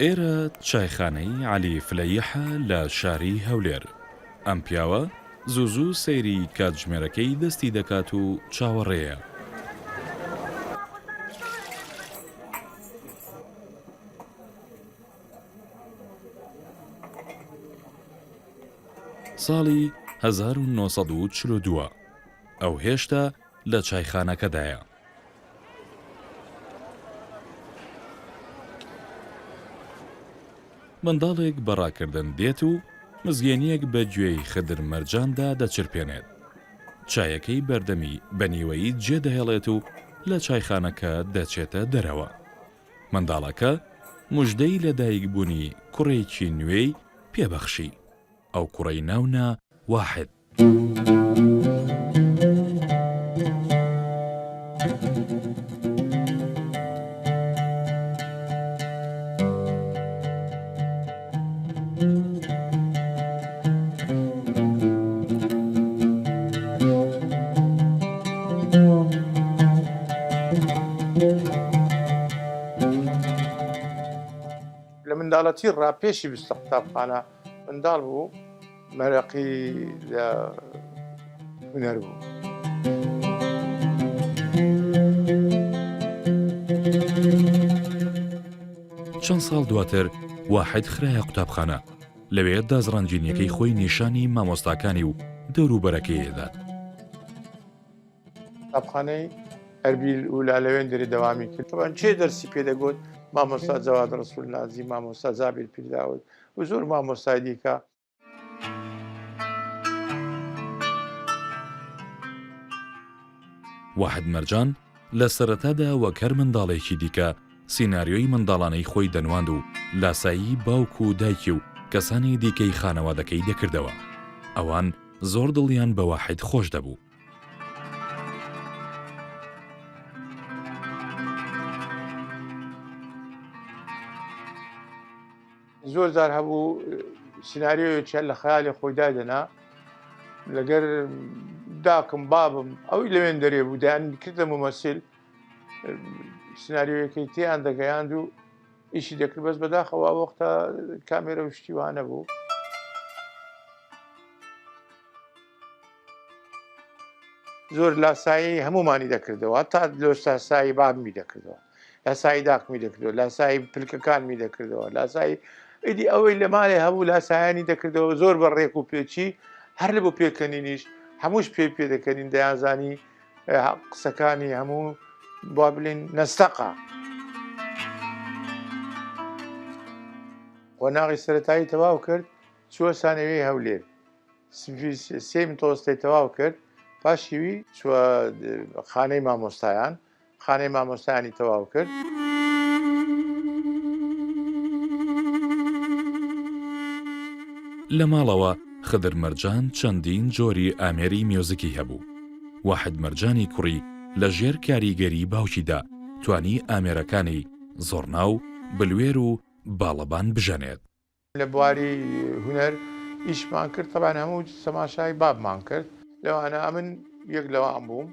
ئێرە چایخانەی عەلی فلەیحە لە شاری هەولێر. ئەم پیاوە زوو سەیری کاتژمێرەکەی دەستی دەکات و چاوەڕێیە. ساڵی 1942 ئەو هێشتا لە چایخانەکەدایە. منداڵێک بەڕاکردن دێت و مزگێنیەک بە گوێی خدر مەرجاندا دەچرپێنێت. چایەکەی بەردەمی بەنیوەیی جێدەهێڵێت و لە چایخانەکە دەچێتە دەرەوە. منداڵەکە موژدەی لەدایکبوونی کوڕێکی نوێی پێبەخشی. ئەو کوڕەی ناونا واحد. لە منداڵەتی ڕاپێشی بیستە قوتابخانە منداڵ بوو، مەرەقی لە هونەر بوو. چەند ساڵ دواتر واحد خرایە قوتابخانە. لەوێ دازڕەنجینیەکەی خۆی نیشانی مامۆستاکانی و دەوروبەرەکەی دەدات. قوتابخانەی ئەربیل و لالەوێندری دەوامی کرد. طبعاً چێ دەرسی پێدەگوت؟ مامۆستا جەواد ڕەسوول نازی، مامۆستا جابیر پیرداوت و زۆر مامۆستای دیکە. واحد مەرجان لە سەرەتادا وەک هەر منداڵێکی دیکە سیناریۆی منداڵانەی خۆی دەنواند و لاسایی باوک و دایکی و کەسانی دیکەی خانەوادەکەی دەکردەوە. ئەوان زۆر دڵیان بە واحد خۆش دەبوو. زۆر جار هەبوو سیناریۆیەکیان لە خەیاڵی خۆی دادەنا، لەگەر داکم بابم ئەوی لەوێن دەرێ بوو دایان کردە ممەسیل، سیناریۆیەکەی تێیان دەگەیاند و ئیشی دەکرد، بەس بەداخەوە وەختە کامێرە و شتیوانە بوو. زۆر لاسایی هەمومانی دەکردەوە، تا لۆساسایی بابمی دەکردەوە، لاسایی داکمی دەکردەوە، لاسایی پلکەکانمی دەکردەوە، لاسایی ئیدی ئەوەی لە مالێ هەبوو لاسایانی دەکردەوە. زۆر بەڕێک و پێچی هەر لە بۆ پێکەنینیش هەمووش پێ دەکەنین، دەیانزانی قسەکانی هەموو با بڵێن نەستەقا. قۆناغی سەرەتایی تەواو کرد، چووە سانەوەی هەولێر، سێمی تۆستەی تەواو کرد، پاشیوی چووە خانەی مامۆستایان، خانەی مامۆستایانی تەواو کرد. لە ماڵەوە خدر مەرجان چەندین جۆری ئامێری میۆزیکی هەبوو. واحد مەرجانی کوڕی لە ژێر کاریگەری باوکیدا توانی ئامێرەکانی زۆرناو، بلوێر و باڵەبان بژەنێت. لە بواری هونەر ئیشمان کرد، تەبان هەموو سەماشای بابمان کرد. لەوانە ئەمن یەک لەوان بووم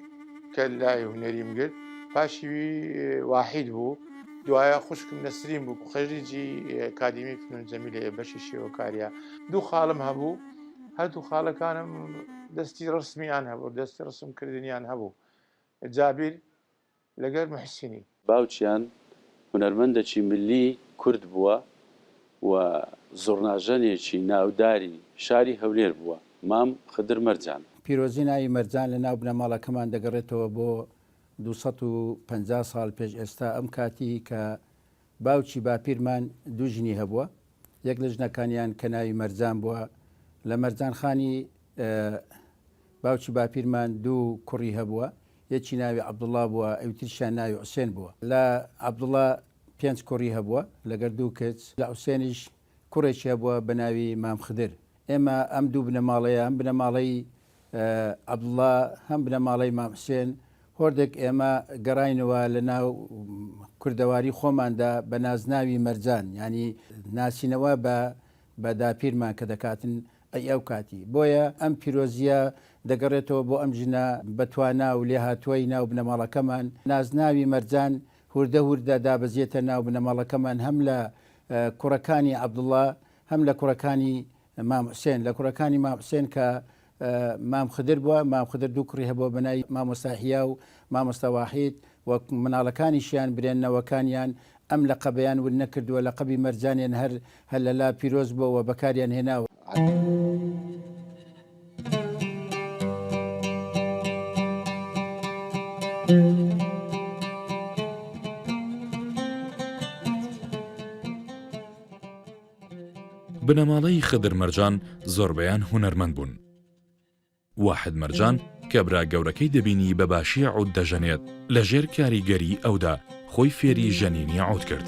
کە لای هونەریم گرت. پاشیوی واحید بوو، دوایە خوشکم نەسرین بوو، خەریجی ئەکادیمی فنون جەمیلە بەشی شێوەکاریە. دوو خاڵم هەبوو، هەردوو خاڵەکانم دەستی ڕسمیان هەبوو، دەستی ڕسمکردنیان هەبوو. جابیر لەگەر محسینی. باوچیان هونەرمەندێکی ملی کورد بووە و زۆرناژەنێکی ناوداری شاری هەولێر بووە، مام خدر مەرجان. پیرۆزی ناوی مەرجان لە ناو بنەماڵەکەمان دەگەڕێتەوە بۆ 250 ساڵ پێش ئێستا. ئەم کاتی کە باوکی باپیرمان دوو ژنی هەبووە، یەک لە ژنەکانیان کە ناوی مەرجان بووە. لە مەرجانخانی باوکی باپیرمان دوو کوڕی هەبووە، یەکی ناوی عەبدوڵڵا بووە، ئەوتریشیان ناوی حوسێن بووە. لە عەبدوڵڵا 5 کوڕی هەبووە لەگەر دوو کچ، لە حوسێنیش کوڕێکی هەبووە بە ناوی مام خدر. ئێمە ئەم دوو بنەماڵەیە، ئەم بنەماڵەی عەبدوڵڵا هەم بنەماڵەی مام حوسێن، هۆردێک ئێمە گەڕاینەوە لە ناو کوردەواری خۆماندا بە نازناوی مەرجان، ینی ناسینەوە بە داپیرمان کە دەکاتن ئەو کاتی. بۆیە ئەم پیرۆزیە دەگەڕێتەوە بۆ ئەم ژنە بەتوانا و لێ هاتووەی ناو بنەماڵەکەمان. نازناوی مەرجان هوردە دابەزیێتە ناو بنەماڵەکەمان، هەم لە کوڕەکانی عەبدوڵڵا هەم لە کوڕەکانی مام حوسێن لە کوڕەکانی مام حوسێن کە مام خدر بووە مام خدر دوو کوڕی هەبووە بەناوی مامۆستا حیا و مامۆستا واحید و مناڵەکانیشیان برێننەوەکانیان ئەم لەقەبەیان ون نەکردووە لەقەبی مەرجانیان هەر لەلا پیرۆز بووە بەکاریان هێناوە. بنەماڵەی خدر مەرجان زۆربەیان هونەرمەند بوون. واحد مەرجان کە برا گەورەکەی دەبینی بە باشی عود دەژەنێت لە ژێر کاریگەری ئەودا خۆی فێری ژەنینی عود کرد.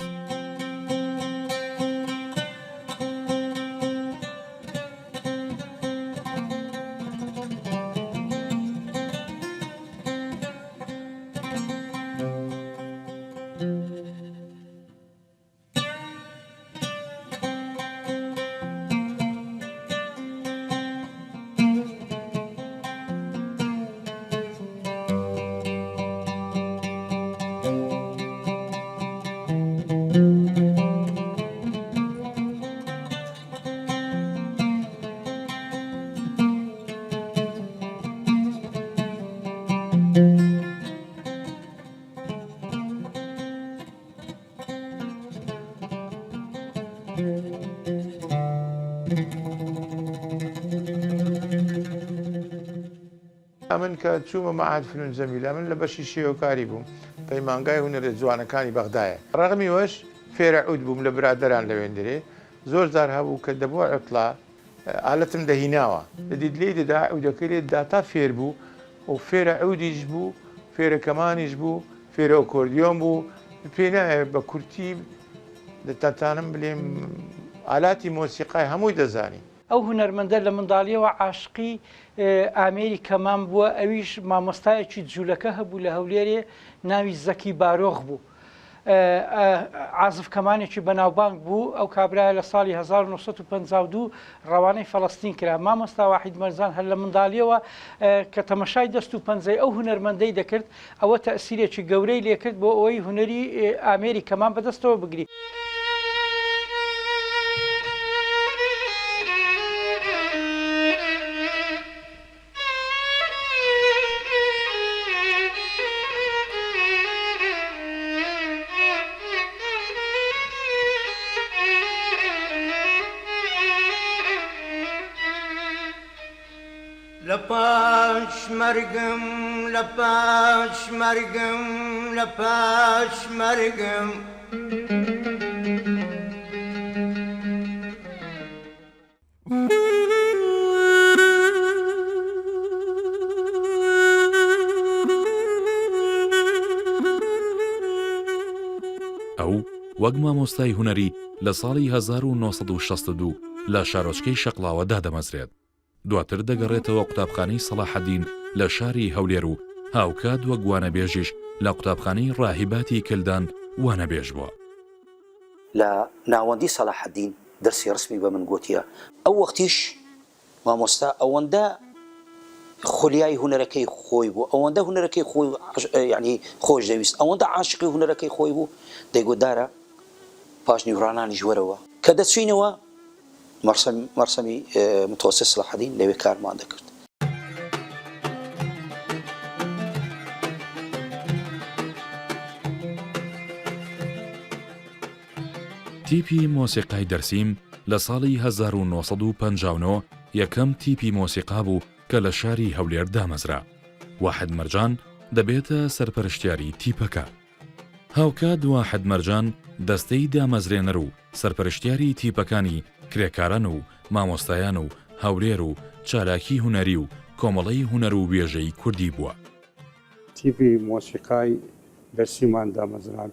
من کە چوومە مەعهد فنون جەمیلە من لە بەشی شێوەکاری بووم پەیمانگای هونەرە جوانەکانی بەغدایە ڕەغمی وەش فێرە عود بووم لە برادەران لە وێندرێ زۆر جار هەبوو کە دەبووە عوتڵا ئالەتم دەهیناوە دەدیت لێی دەدا عودەکەی لێ داتا فێر بوو و فێرە عودیش بوو فێرە کەمانیش بوو فێرە ئۆکۆردیۆن بوو پێ نایە بە کورتی دەتانم بڵێم ئالاتی مۆسیقای هەمووی دەزانی. ئەو هونەرمەندە لە منداڵیەوە عاشقی ئامێری کەمان بووە ئەویش مامۆستایەکی جوولەکە هەبوو لە هەولێرێ ناوی زەکی بارۆخ بوو عازف کەمانێکی بەناوبانگ بوو ئەو کابرایە لە ساڵی 1952 ڕەوانەی فەڵەستین کرا مامۆستا واحید مەرجان هەر لە منداڵیەوە کە تەمەشای دەست و پەنجەی ئەو هونەرمەندەی دەکرد ئەوە تەئسیرێکی گەورەی لێکرد بۆ ئەوەی هونەری ئامێری کەمان بەدەستەوە بگری. لپاش مرگم لپاش مرگم لپاش مرگم ئەو وەک مامۆستای هونەری لە ساڵی 1962 لە شارۆچکەی شەقڵاوەدا دەمەزرێت. دواتر دەگەڕێتەوە قوتابخانەی سەلاحەدین لە شاری هەولێر و هاوکات وە گوانەبێژیش لە قوتابخانەی ڕاهیباتی کلدان وانەبێژ بووە. لە ناوەندی سەلاحەدین دەرسی ڕسمی بە من گوتیە ئەو وەختیش مامۆستا ئەوەندە خولیای هونەرەکەی خۆی بوو ئەوەندە هونەرەکەی خۆی یعنی خۆش دەویست ئەوەندە عاشقی هونەرەکەی خۆی بوو دەیگوتدارە پاش نیورانانی ژوەرەوە کە دەچوینەوە مەرسەمی متوسط سەلاحەدین لەوێ کارمان دەکرد. تیپی مۆسیقای دەرسیم لە ساڵی 1950 یەکەم تیپی مۆسیقا بوو کە لە شاری هەولێر دامەزرا. واحد مەرجان دەبێتە سەرپەرشتیاری تیپەکە. هاوکات واحد مەرجان دەستەی دامەزرێنەر و سەرپەرشتیاری تیپەکانی کرێکاران و مامۆستایان و هەولێر و چالاکی هونەری و کۆمەڵەی هونەر و وێژەی کوردی بووە. تیپی مۆسیقای دەرسیمان دامەزران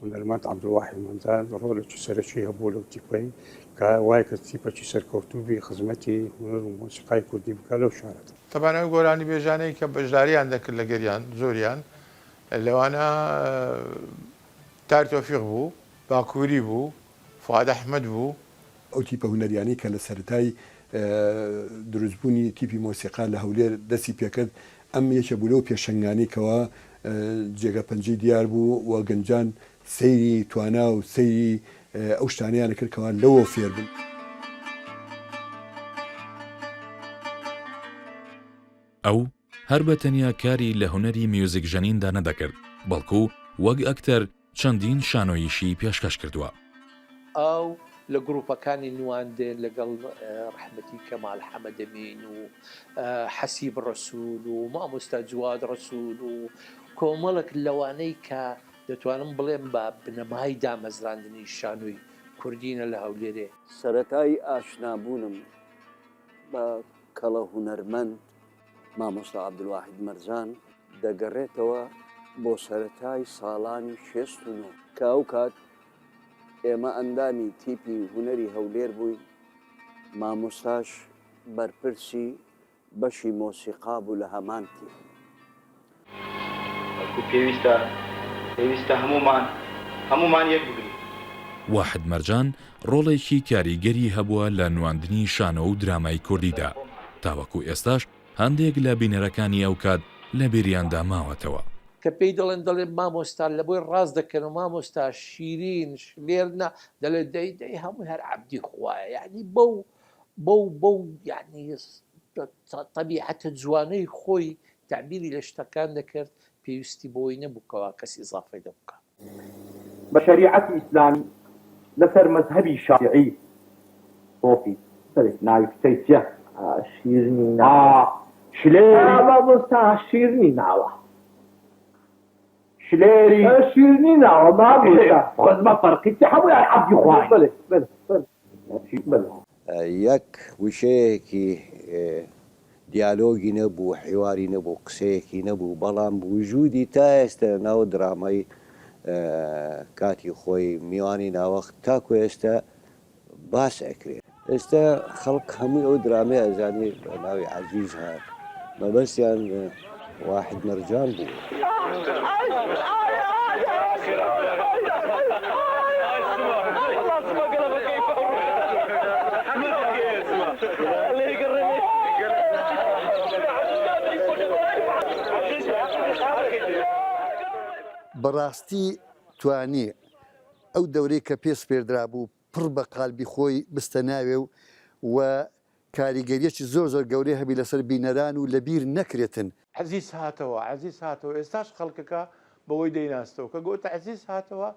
هونەرمەند عەبدولواحید مەرجان ڕۆڵێکی سەرەکی هەبوو لەو تیپەی کە وایە کە تیپەکی سەرکەوتووبی خزمەتی هونەر و مۆسیقای کوردی بکە لەو شارەدا. تەبان ئەو گۆرانی بێژانەی کە بەشداریان دەکرد لە گەریان زۆریان لەوانە تار تۆفیق بوو، باکووری بوو، فواد ئەحمەد بوو. ئەو تیپە هونەریانی کە لە سەرەتای دروستبوونی تیپی مۆسیقا لە هەولێر دەستی پێکرد ئەم یەکە بوو لەو پێشەنگانی کەەوە جێگە پەنجەی دیار بوو و گەنجان سەیری توانا و سەیری ئەو شتانیانە کردکەوە لەوە فێر بن. ئەو هەر بە تەنیا کاری لە هونەری میوزیک ژەنیندا نەدەکرد، بەڵکو وەک ئەکتەر چەندین شانۆیشی پێشکەش کردووە. ئەو لە گروپەکانی نواندێن لەگەڵ ڕەحمەتی کەمال حەمەدەمین و حەسیب ڕەسوول و مامۆستا جواد ڕەسوول و کۆمەڵک لەوانەی کە دەتوانم بڵێم بە بنەمای دامەزراندنی شانۆی کوردینە لە هەولێرێ. سەرەتای ئاشنابوونم بە کەڵە هونەرمەند مامۆستا عەبدولواحید مەرجان دەگەڕێتەوە بۆ سەرەتای ساڵانی 69 کە ئەو کات ئێمە ئەندامی تیپی هونەری هەولێر بووین، مامۆستاش بەرپرسی بەشی مۆسیقا بوو لە هەمانتی. پێویستە هەمومان یەک بگرین. واحد مەرجان ڕۆڵێکی کاریگەری هەبووە لە نواندنی شانۆ و درامای کوردیدا، تاوەکو ئێستاش هەندێک لە بینەرەکانی ئەو کات لە بیریاندا ماوەتەوە. کە پێی دەڵێن مامۆستا لە بۆی ڕاست دەکەن و مامۆستا شیرین لێرنا دەڵێ دەی هەمووی هەر عەبدی خوایە، یعنی بەو یعنی تەبیعەتە جوانەی خۆی تعبیری لە شتەکان دەکرد، پێویستی بۆی نەبووکەوە کەسی ئیزافەی دەبکە. بە شەریعەتی ئیسلامی لەسەر مەذهەبی شافعی تۆپی ناوی کچەی چییە؟ شیرنی شلێری مامۆستا شیرنی ناوە شیرنی ناوە مامۆستا خۆزمە فەرقی هەموویان عەبدی خوایە. یەک وشەیەکی دیالۆگی نەبوو، حیواری نەبوو، قسەیەکی نەبوو، بەڵام وجودی تا ئێستا ناو درامای کاتی خۆی میوانی ناوەخت تاکو ئێستا باس ئەکرێت. ئێستا خەڵک هەمووی ئەو درامەی ئەزانی ناوی عەزیز هات، مەبەستیان واحد مەرجان بوو. بەڕاستی توانی ئەو دەورەی کە پێش پێدرا بوو پڕ بە قالبی خۆی بستە ناوێ و کاریگەریەکی زۆر گەورەی هەبی لەسەر بینەران و لەبیر نەکرێتن. عەزیز هاتەوە ئێستاش خەڵکەکە بەوەی دەیناستەوە کە گوتە عەزیز هاتەوە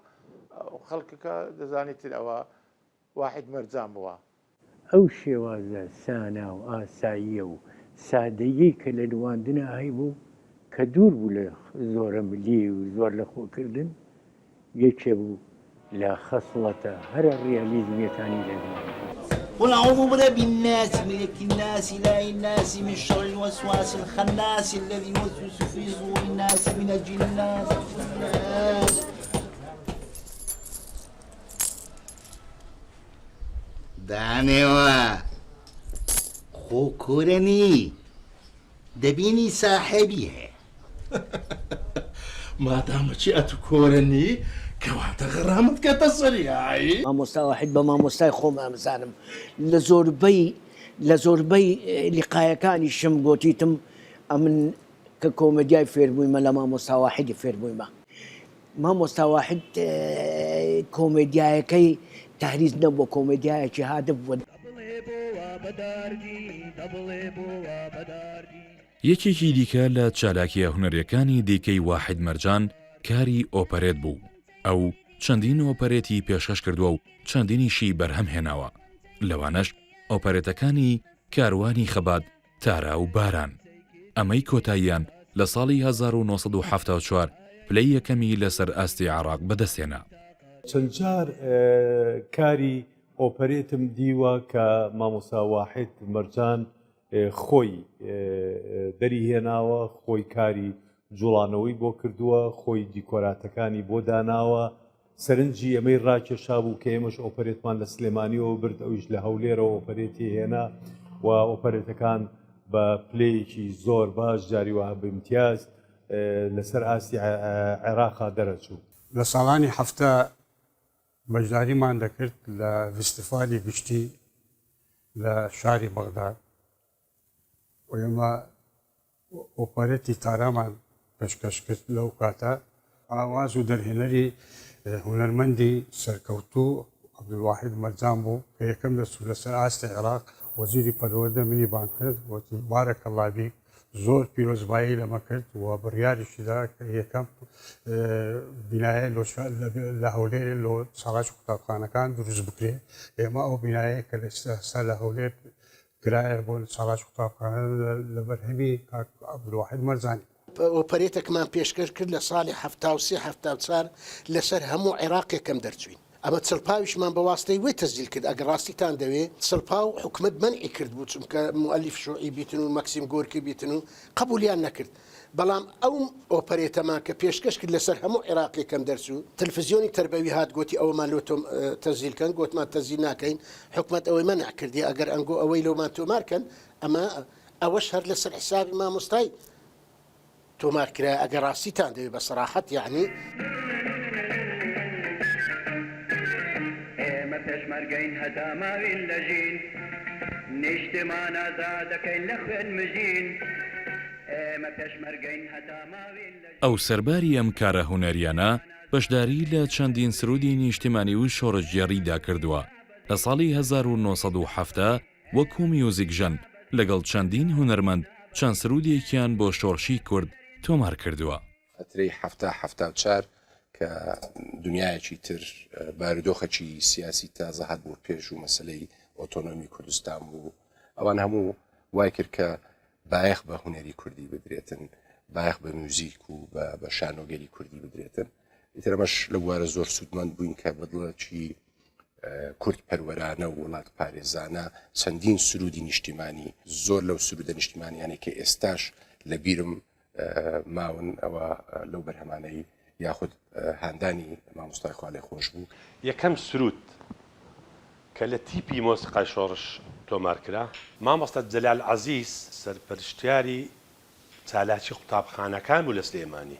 خەڵکەکە دەزانێتن ئەوە واحد مەرجان بووە. ئەو شێوازە سانە و ئاساییە و سادەیی کە لە نواندنە هەیبوو کە دوور بوو لە زۆرە ملی و زۆر لە خۆکردن، یەکێ بوو لە خەسڵەتە هەرە ڕیالیزمیەکانی لەدوان. قل أعوذ برب الناس ملك الناس إله الناس من شر الوسواس الخناس الذي يوسوس في صدور الناس من الجنات. دانێوە خۆ کۆرەنی دەبینی ساحێبی هەیە مادامەچی ئەتو کۆرەنی کەواتە غەرامت کەتە سەریایی. مامۆستا واحد بە مامۆستای خۆم ئەمزانم لە زۆربەی لیقایەکانی شم گۆتیتم ئەمن کە کۆمەدیای فێربوویمە لە مامۆستا واحدی فێربوویمە. مامۆستا واحد کۆمێدیایەکەی تحریز نەبووە، کۆمێدیایەکی هادە بووە. یەکێکی دیکە لە چالاکیە هونەرەکانی دیکەی واحد مەرجان کاری ئۆپەرێت بوو. ئەو چەندین ئۆپەرێتی پێشکەش کردووە و چەندینیشی بەرهەم هێناوە، لەوانەش ئۆپەرێتەکانی کاروانی خەبات، تارا و باران. ئەمەی کۆتاییان لە ساڵی 1974 پلەی یەکەمی لەسەر ئاستی عێراق بەدەستێنا. چەند جار کاری ئۆپەرێتم دیوە کە مامۆستا واحد مەرجان خۆی دەریهێناوە، خۆی کاری جوڵانەوەی بۆ کردووە، خۆی دیکۆراتەکانی بۆ داناوە، سەرنجی ئەمەی ڕاکێشا بوو کە ئێمەش ئۆپەرێتمان لە سلێمانیەوە برد، ئەویش لە هەولێرەوە ئۆپەرێتی هێنا و ئۆپەرێتەکان بە پلەیەکی زۆر باش جاریوە بامتیاز لەسەر ئاستی عێراقا دەرەچوو. لە ساڵانی هەفتە بەشداریمان دەکرد لە فستیڤالی گشتی لە شاری بەغداد و ئێمە ئۆپەرێتی تارامان پێشکەش کرد لەو کاتە. ئاواز و دەرهێنەری هونەرمەندی سەرکەوتوو عبدالواحد مەرجان بوو کە یەکەم دەسوو لەسەر ئاستی عێراق وەزیری پەروەردە منی بان کرد وتی بارەکە الله بیک زۆر پیرۆزبایی لەمە کرد و بڕیاریشیدا کە یەکەم بینایە لە هەولێر لە ساڵاش قوتابخانەکان دروست بکرێ ئێمە ئەو بینایە کە لەستا لە هەولێر کرایە بۆ ساڵاش قوتابخانە لە بەرهەمی کاک عەبدولواحید مەرجانی ئۆپەرێتێکمان پێشکەش کرد لە ساڵی 1970 لەسەر هەموو عێراقێکم دەرچوین ئەمە چڵپاویشمان بە واستەی وێ تەزیل کرد ئەگەر ڕاستیتان دەوێت چڵپاو حکومت منعی کرد بوو چونکە مؤەلیف شوعی بیتن و مەکسیم گۆرکی بیتن و قبولیان نەکرد بەڵام ئەو ئۆپەرێتەمان کە پێشکەش کرد لەسەر هەموو عێراقێکم دەرچوو تەلڤیزیۆنی تەربەوی هات گوتی ئەوەمان لۆ تۆم تەزیلکەن گوتمان تەزیل ناکەین حکومت ئەوەی مەنع کردی ئەگەر ئەنگۆ ئەوەی لەومان تۆمارکەن ئەمە ئەوەش هەر لەسەر حسابی مامۆستای تۆمار کرا ئەگەر ڕاستیتان دەوێت بە سەراحەت یعنی ئێمە پێشمەرگەین هەتا ماوین لەژین نیشتمان ئازادەکەین لە خوێن مژین ئێمە پێشمەرگەین هەتا ماوین ئەو سەرباری ئەم کارە هونەریانە بەشداری لە چەندین سرودی نیشتیمانی و شۆڕەجێڕیدا کردووە لە ساڵی 1970 وەکو میوزیکژن لەگەڵ چەندین هونەرمەند چەند سرودێکیان بۆ شۆڕشی کورد تۆمار کردووە فترەی 1970 کە دنیایەکی تر بارودۆخەکی سیاسی تازە هات بۆ پێش و مەسلەی ئۆتۆنۆمی کوردستان بوو ئەوان هەموو وای کرد کە بایەخ بە هونەری کوردی بدرێتن بایەخ بە میوزیک و بە شانۆگەری کوردی بدرێتن ئیترەمەش لە بوارە زۆر سوودمەند بووین کە بەدڵەکی کورد پەروەرانە و وڵات پارێزانە چەندین سرودی نیشتیمانی زۆر لەو سرودە نیشتیمانیانێک کە ئێستاش لە بیرم ماون ئەوە لەو بەرهەمانەی یاخود هاندانی مامۆستای خوا لێ خۆش بوو یەکەم سرود کە لە تیپی مۆسیقای شۆڕش تۆمار کرا مامۆستا جەلال عەزیز سەرپەرشتیاری چالاکی قوتابخانەکان بوو لە سلێمانی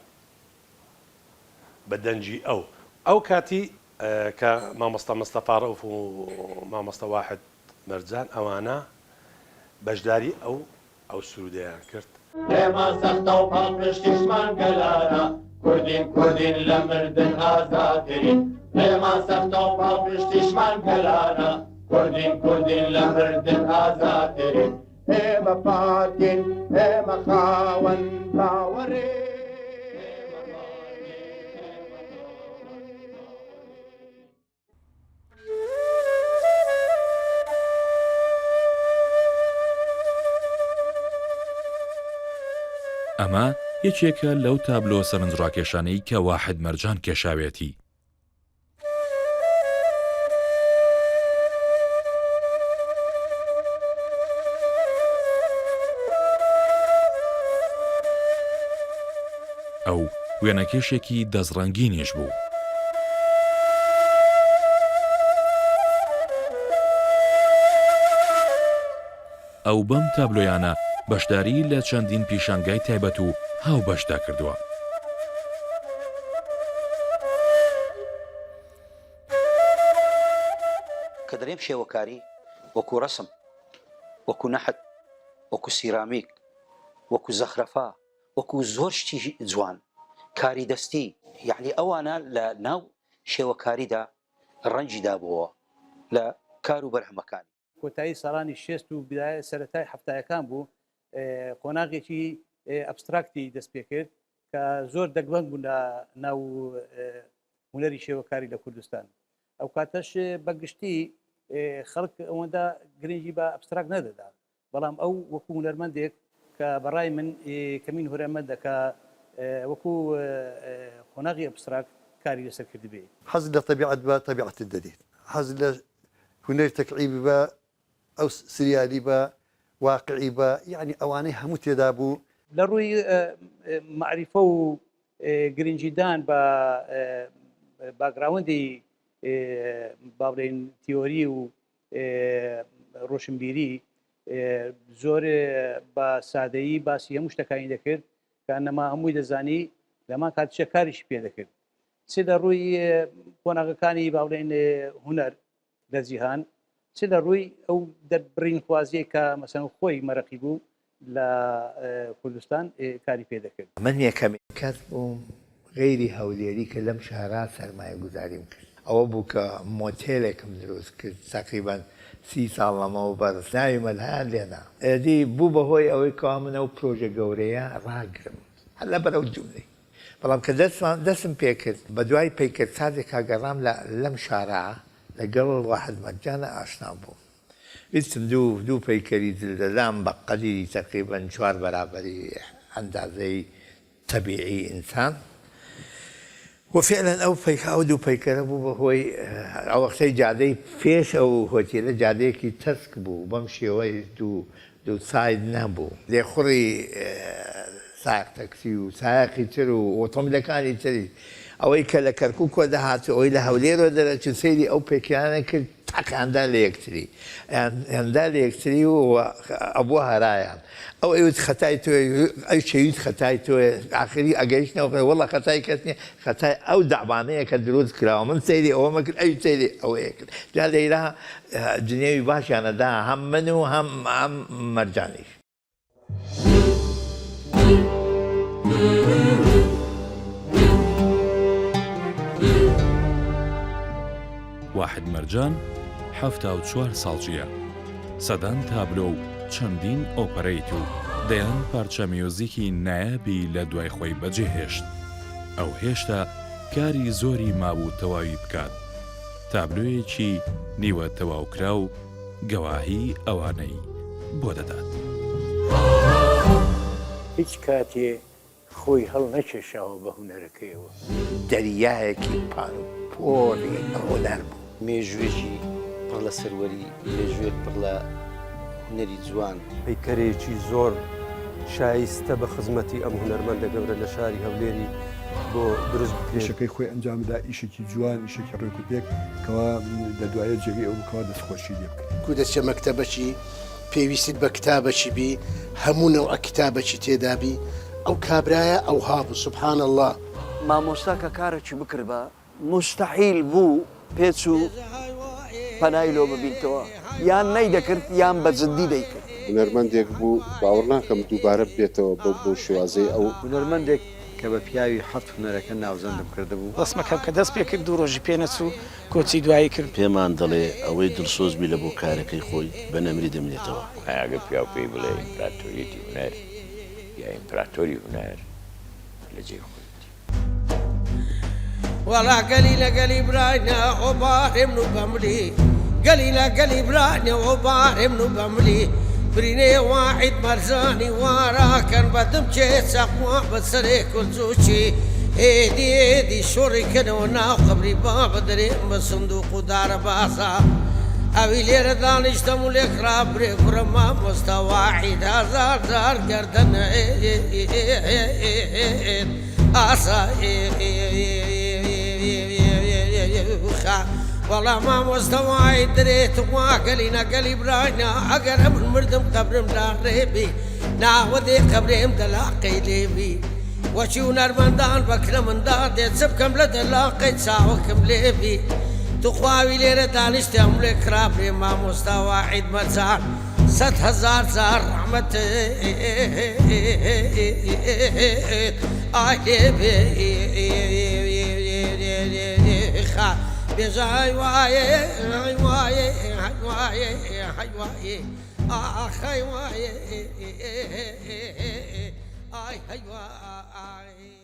بە دەنجی ئەو کاتی کە مامۆستا مستەفا ڕەوف و مامۆستا واحد مەرجان ئەوانە بەشداری ئەو سرودەیان کرد ئێمە سەختە و پاڵپشتیشمان گەلانە کوردین لە مردن ئازادترین ئێمە سەختە و پاڵپشتیشمان گەلانە کوردین لە مردن ئازادترین ئێمە پاکین ئێمە خاوەن باوەڕێ ئەمە یەکێکە لەو تابلۆ سەرنجڕاکێشانەی کە واحد مەرجان کێشاوێتی ئەو وێنەکێشێکی دەستڕەنگینیش بوو ئەو بەم تابلۆیانە بەشداری لە چەندین پیشانگای تایبەت و هاوبەشدا کردووە. کە دەرێم شێوەکاری وەکو ڕەسم وەکو نەحت وەکو سیرامیک وەکو زەخرەفا وەکو زۆر شتی جوان کاری دەستی یعنی ئەوانە لە ناو شێوەکاریدا ڕەنجی دابووە لە کار و بەرهەمەکانی کۆتایی ساڵانی 60 و بدایە سەرەتای هەفتایەکان بوو قۆناغێکی ئەبستراکتی دەست پێ کرد کە زۆر دەگمەنگ بوو لە ناو هونەری شێوەکاری لە کوردستان ئەو کاتەش بەگشتی خەڵک ئەوەندا گرنگی بە ئەبستراک نەدەدا بەڵام ئەو وەکو هونەرمەندێک کە بەڕای من کەمین هونەرمەندە کە وەکو قۆناغی ئەبستراک کاری لەسەر کرد بێ حەز لە تەبیعەت بە تەبیعەت دەدێت حەز لە هونەر تەکعیبی بە ئەو سریالی بە واقعی بە یعنی ئەوانەی هەموو تێدا بوو لە ڕووی معریفە و گرنجیدان بە باگراوندی باڵێن تیۆری و ڕۆشنبیری زۆر بە سادەیی باسی هەموو شتەکانی دەکرد کە ئەنەما هەمووی دەزانی لەمان کاتیشە کاریشی پێ دەکرد چ لە ڕووی کۆناغەکانی باڵێن هونەر لە جیهان چ لە ڕووی ئەو دەربڕین خوازیە کە مەسەن خۆی مەرەقی بوو لە کوردستان کاری پێ دەکرد من یەکەمی کەس بووم غەیری هەولێری کە لەم شارە سەرمایە گوزاریم کرد ئەوە بوو کە مۆتێلێکم دروست کرد تقریبان 30 ساڵەمەوە بەرز ناوی مەلهیان لێنا ئێدی بوو بەهۆی ئەوەی کەوا منە و پرۆژە گەورەیە ڕاگرم هەر لە بەرەو جوولەی بەڵام کە دەستم پێکرد بە دوای پەیکرد سازێک کاگەڕام لەم شارە لەگەڵ واحد مەرجانە ئاشنا بوو ویستم دوو پەیکەری دلدەدام بە قەدیری تقریبان 4 بەرابەری ئەندازەی طبیعی ئینسان وفعلا ئەو دوو پەیکەرە بوو بەهۆی ئەو وەختەی جادەی پێش ئەو هۆتێلە جادەیەکی تەسک بوو بەم شێوەی دوو ساید نەبوو لێخوڕی سایق تەکسی و سایقی تر و ئۆتۆمبیلەکانی تری ئەوەی کە لە کەرکووک کۆ دەهات ئەوەی لە هەولێرەوە دەرەچوو سەیری ئەو پێکیانە کرد تاقیاندا لە یەکتری هەندا لە یەکتری و ئەبووە هەرایان ئەو ئەوت خەتای تۆ ئەو شەویت خەتای تۆ ئاخری ئەگەیشتنەوە وەڵە خەتای کەس نییە خەتای ئەو داوانەیە کە دروست کراوە من سەیری ئەوە مەکرد ئەوی سەیری ئەوەیە کرد جا لەیرا جنێوی باشیانەدا هەم من و هەم مەرجانیش واحد مەرجان 74 ساڵچیە سەدان تابلۆ و چەندین ئۆپەرەیت و دەیان پارچە میۆزیکی نایابی لە دوای خۆی بەجێهێشت ئەو هێشتا کاری زۆری مابوو تەواوی بکات تابلۆیەکی نیوە تەواوکرا و گەواهی ئەوانەی بۆ دەدات هیچ کاتێ خۆی هەڵ نەکێشاوە بە هونەرەکەیەوە دەریایەکی پۆڵی هۆنەر بوو مێژوێکی پڕ لە سەروەری مێژوێک پڕ لە هونەری جوان پەیکەرێکی زۆر شایستە بە خزمەتی ئەم هونەرمەندە گەورە لە شاری هەولێری بۆ دروست پێشەکەی خۆی ئەنجامدا ئیشێکی جوان ئیشێکی ڕێک و پێک کەوا لە دوایە جێگەی ئەو بکەوە دەستخۆشی لێ بکەین کو دەچێ مەکتەبەکی پێویستیت بە کتابەکی بی هەموو نەوع کتابەکی تێدابی ئەو کابرایە ئەو هابوو سبحان الله مامۆستا کە کارێکی بکردبە مستحیل بوو پێچ و پەنای لۆ ببینتەوە یان نەیدەکرد یان بە جددی دەیکرد هونەرمەندێک بوو باوەڕ ناکەم دووبارە بێتەوە بۆ شێوازەی ئەو هونەرمەندێک کە بە پیاوی حەفت هونەرەکە ناوزەندم کرده بوو دەستمەکەم کە دەست پێ کرد دوو ڕۆژی پێ نەچوو کۆچی دوایی کرد پێمان دەڵێ ئەوەی دڵسۆزبی لە بۆ کارەکەی خۆی بە نەمری دەمرێتەوە ئەگە پیاو پێی بڵێ ئیمپراتۆریەتی هونەر یا ئیمپراتۆری هونەر لە جێ خۆی وەڵا گەلی لە گەلی برایە ئەو بارێ من و بەمری گەلی لە گەلی برایە ئەو بارێ من و بەمری برینێ واحید مەرزانی واراکەن بەدم چێ چەقوا بەسەرێ کولجوچی ئێدی ئێدی شۆڕیکەنەوە ناو قەبری با بەدرێن بە سندوق و دارە باسا ئەوی لێرە دانیشتەم و لێ خراپێ کوڕە مامۆستا واحید هەزار جار گەردەنە ئاسا وەڵام مامۆستەوای درێت وا گەلی نەگەلی برایە ئەگەر من مردم قەبرم لا ڕێبی ناوەدێ قەبرێم دەلاقەی لێبی وەچی و نەرمەندان بەکرە مندا دێت چ بکەم لە دەلاقەی چاوەکەم لێبی توخواوی لێرە دانیشتەم لێ خراپێ مامۆستا واحید مەرجان 100,000 جار ڕەحمەت ئای لێبێ بێژە هەیوایێ هەیوایێ هەیوایێ هەیوایێ ئاخ هەیوایێ ئای هەیوایێ